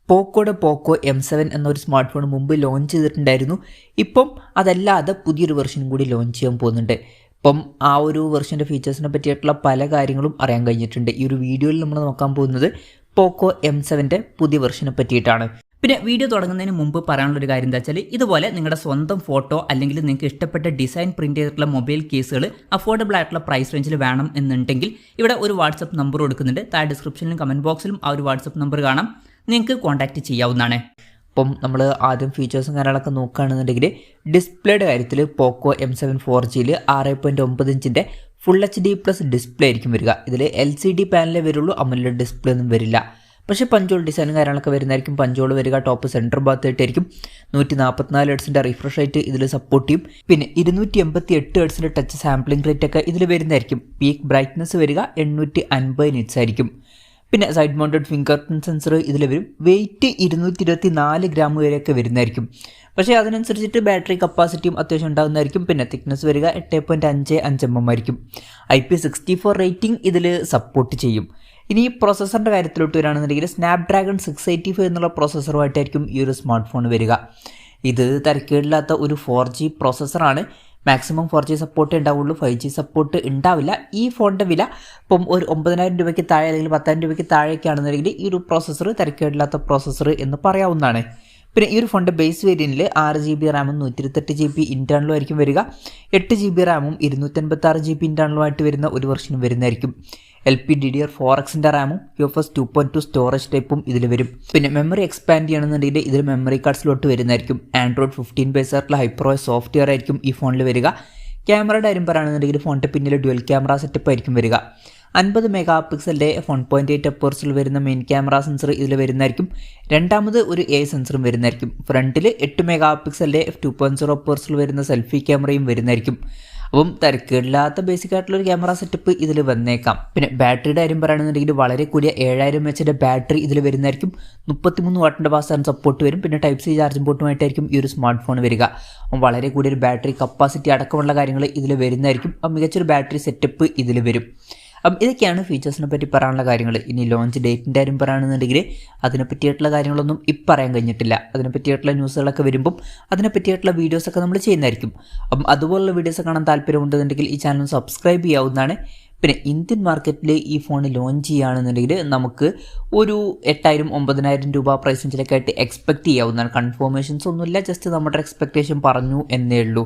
പോക്കോയുടെ പോക്കോ M7 എന്നൊരു smart phone മുമ്പ് launch ചെയ്തിട്ടുണ്ടായിരുന്നു. ഇപ്പം അതല്ലാതെ പുതിയൊരു വെർഷനും കൂടി ലോഞ്ച് ചെയ്യാൻ പോകുന്നുണ്ട്. ഇപ്പം ആ ഒരു വെർഷൻ്റെ ഫീച്ചേഴ്സിനെ പറ്റിയിട്ടുള്ള പല കാര്യങ്ങളും അറിയാൻ കഴിഞ്ഞിട്ടുണ്ട്. ഈ ഒരു വീഡിയോയിൽ നമ്മൾ നോക്കാൻ പോകുന്നത് പോക്കോ M7ൻ്റെ പുതിയ വെർഷനെ പറ്റിയിട്ടാണ്. പിന്നെ വീഡിയോ തുടങ്ങുന്നതിന് മുമ്പ് പറയാനുള്ളൊരു കാര്യം എന്താ വെച്ചാൽ, ഇതുപോലെ നിങ്ങളുടെ സ്വന്തം ഫോട്ടോ അല്ലെങ്കിൽ നിങ്ങൾക്ക് ഇഷ്ടപ്പെട്ട ഡിസൈൻ പ്രിന്റ് ചെയ്തിട്ടുള്ള മൊബൈൽ കേസുകൾ അഫോർഡബിൾ ആയിട്ടുള്ള പ്രൈസ് റേഞ്ചിൽ വേണം എന്നുണ്ടെങ്കിൽ ഇവിടെ ഒരു വാട്സപ്പ് നമ്പർ കൊടുക്കുന്നുണ്ട്. താഴെ ഡിസ്ക്രിപ്ഷനിലും കമൻറ്റ് ബോക്സിലും ആ ഒരു വാട്സപ്പ് നമ്പർ കാണാം, നിങ്ങൾക്ക് കോൺടാക്റ്റ് ചെയ്യാവുന്നതാണ്. അപ്പം നമ്മൾ ആദ്യം ഫീച്ചേഴ്സും കാര്യങ്ങളൊക്കെ നോക്കുകയാണെന്നുണ്ടെങ്കിൽ ഡിസ്പ്ലേയുടെ കാര്യത്തിൽ പോക്കോ M7 4Gയിൽ 6.9 ഇഞ്ചിൻ്റെ ഫുൾ HD+ ഡിസ്പ്ലേ ആയിരിക്കും വരിക. ഇതിൽ LCD പാനലേ വരുള്ളൂ, AMOLED ഡിസ്പ്ലേ ഒന്നും വരില്ല. പക്ഷേ പഞ്ചോൾ ഡിസൈനും കാര്യങ്ങളൊക്കെ വരുന്നതായിരിക്കും. പഞ്ചോൾ വരിക ടോപ്പ് സെൻറ്റർ ഭാഗത്തായിട്ടായിരിക്കും. 144 ഹെർട്സിൻ്റെ റിഫ്രഷ് റേറ്റ് ഇതിൽ സപ്പോർട്ട് ചെയ്യും. പിന്നെ 288 ഹെർട്സിൻ്റെ ടച്ച് സാമ്പിളിംഗ് റേറ്റ് ഒക്കെ ഇതിൽ വരുന്നതായിരിക്കും. പീക്ക് ബ്രൈറ്റ്നസ് വരിക 850 നിറ്റ്സ് ആയിരിക്കും. പിന്നെ side mounted finger print sensor ഇതിൽ വരും. വെയിറ്റ് 224 ഗ്രാം വരെയൊക്കെ വരുന്നതായിരിക്കും. പക്ഷേ അതിനനുസരിച്ചിട്ട് ബാറ്ററി കപ്പാസിറ്റിയും അത്യാവശ്യം ഉണ്ടാകുന്നതായിരിക്കും. പിന്നെ തിക്നെസ് വരിക 8.55 mm ആയിരിക്കും. IP64 റേറ്റിംഗ് ഇതിൽ സപ്പോർട്ട് ചെയ്യും. ഇനി ഈ പ്രോസസ്സറിൻ്റെ കാര്യത്തിലോട്ട് വരികയാണെന്നുണ്ടെങ്കിൽ സ്നാപ്ഡ്രാഗൺ 685 എന്നുള്ള പ്രോസസ്സറുമായിട്ടായിരിക്കും ഈ ഒരു സ്മാർട്ട് ഫോൺ വരിക. ഇത് തരക്കേടില്ലാത്ത ഒരു 4G പ്രോസസ്സറാണ്. മാക്സിമം 4G സപ്പോർട്ട് ഉണ്ടാവുള്ളൂ, 5G സപ്പോർട്ട് ഉണ്ടാവില്ല. ഈ ഫോണിൻ്റെ വില ഇപ്പം ഒരു 9,000 രൂപയ്ക്ക് താഴെ അല്ലെങ്കിൽ 10,000 രൂപയ്ക്ക് താഴേക്കാണെന്നുണ്ടെങ്കിൽ ഈ ഒരു പ്രോസസ്സർ തരക്കേടില്ലാത്ത പ്രോസസ്സർ എന്ന് പറയാവുന്നതാണ്. പിന്നെ ഈ ഒരു ഫോണിൻ്റെ ബേസ് വേരിയൻറ്റിൽ 6GB റാമും 128GB ഇൻറ്റേർണലും ആയിരിക്കും വരിക. 8GB റാമും 256GB ഇൻറ്റേർണലുമായിട്ട് വരുന്ന ഒരു വെർഷനും വരുന്നതായിരിക്കും. LPDDR4Xൻ്റെ റാമും UFS 2.2 സ്റ്റോറേജ് ടൈപ്പും ഇതിൽ വരും. പിന്നെ മെമ്മറി എക്സ്പാൻഡ് ചെയ്യണമെന്നുണ്ടെങ്കിൽ ഇതിൽ മെമ്മറി കാർഡ് സ്ലോട്ട് വരുന്നതായിരിക്കും. Android 15 ബേസ് ആയിട്ടുള്ള ഹൈപ്രോസ് സോഫ്റ്റ്വെയർ ആയിരിക്കും ഈ ഫോണിൽ വരിക. ക്യാമറയുടെ കാര്യം പറയുകയാണെന്നുണ്ടെങ്കിൽ ഫോണിൻ്റെ പിന്നിൽ ഡ്യുവൽ ക്യാമറ സെറ്റപ്പ് ആയിരിക്കും വരിക. 50 മെഗാപിക്സലിൻ്റെ 1.8 അപ്പേഴ്സിൽ വരുന്ന മെയിൻ ക്യാമറ സെൻസർ ഇതിൽ വരുന്നതായിരിക്കും. രണ്ടാമത് ഒരു AI സെൻസറും വരുന്നതായിരിക്കും. ഫ്രണ്ടിൽ 8 മെഗാപിക്സലിൻ്റെ 2.0 അപ്പേഴ്സിൽ വരുന്ന സെൽഫി ക്യാമറയും വരുന്നതായിരിക്കും. അപ്പം തിരക്കേടില്ലാത്ത ബേസിക് ആയിട്ടുള്ളൊരു ക്യാമറ സെറ്റപ്പ് ഇതിൽ വന്നേക്കാം. പിന്നെ ബാറ്ററിയുടെ കാര്യം പറയുകയാണെന്നുണ്ടെങ്കിൽ വളരെ കൂടിയ 7000 mAh ബാറ്ററി ഇതിൽ വരുന്നതായിരിക്കും. 33 വാട്ടിൻ്റെ ഫാസ്റ്റ് ചാർജ് സപ്പോർട്ട് വരും. പിന്നെ ടൈപ്പ് C ചാർജിംഗ് പോർട്ടുമായിട്ടായിരിക്കും ഈ ഒരു സ്മാർട്ട് ഫോൺ വരിക. വളരെ കൂടിയൊരു ബാറ്ററി കപ്പാസിറ്റി അടക്കമുള്ള കാര്യങ്ങൾ ഇതിൽ വരുന്നതായിരിക്കും. മികച്ചൊരു ബാറ്ററി സെറ്റപ്പ് ഇതിൽ വരും. ഇതൊക്കെയാണ് ഫീച്ചേഴ്സിനെ പറ്റി പറയാനുള്ള കാര്യങ്ങൾ. ഇനി ലോഞ്ച് ഡേറ്റിൻ്റെ കാര്യം പറയുകയാണെന്നുണ്ടെങ്കിൽ അതിനെ പറ്റിയിട്ടുള്ള കാര്യങ്ങളൊന്നും ഇപ്പം പറയാൻ കഴിഞ്ഞിട്ടില്ല. അതിനെ പറ്റിയിട്ടുള്ള ന്യൂസുകളൊക്കെ വരുമ്പം അതിനെ പറ്റിയിട്ടുള്ള വീഡിയോസൊക്കെ നമ്മൾ ചെയ്യുന്നതായിരിക്കും. അതുപോലുള്ള വീഡിയോസ് കാണാൻ താല്പര്യമുണ്ടെന്നുണ്ടെങ്കിൽ ഈ ചാനൽ സബ്സ്ക്രൈബ് ചെയ്യാവുന്നതാണ്. പിന്നെ ഇന്ത്യൻ മാർക്കറ്റിൽ ഈ ഫോൺ ലോഞ്ച് ചെയ്യുകയാണെന്നുണ്ടെങ്കിൽ നമുക്ക് ഒരു 8,000-9,000 രൂപ പ്രൈസ് റേഞ്ചിലേക്കായിട്ട് എക്സ്പെക്റ്റ് ചെയ്യാവുന്നതാണ്. കൺഫർമേഷൻസ് ഒന്നുമില്ല, ജസ്റ്റ് നമ്മുടെ എക്സ്പെക്റ്റേഷൻ പറഞ്ഞു എന്നേ ഉള്ളൂ.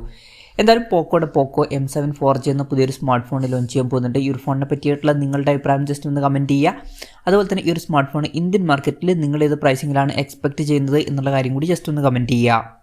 എന്തായാലും പോക്കോയുടെ പോക്കോ M7 4G എന്ന പുതിയൊരു സ്മാർട്ട് ഫോൺ ലോഞ്ച് ചെയ്യാൻ പോകുന്നുണ്ട്. ഈ ഒരു ഫോണിനെ പറ്റിയിട്ടുള്ള നിങ്ങളുടെ അഭിപ്രായം ജസ്റ്റ് ഒന്ന് കമൻറ്റ് ചെയ്യുക. അതുപോലെ തന്നെ ഈ ഒരു സ്മാർട്ട് ഫോൺ ഇന്ത്യൻ മാർക്കറ്റിൽ നിങ്ങൾ ഏത് പ്രൈസിങ്ങിലാണ് എക്സ്പെക്റ്റ് ചെയ്യുന്നത് എന്നുള്ള കാര്യം കൂടി ജസ്റ്റ് ഒന്ന് കമൻറ്റ് ചെയ്യുക.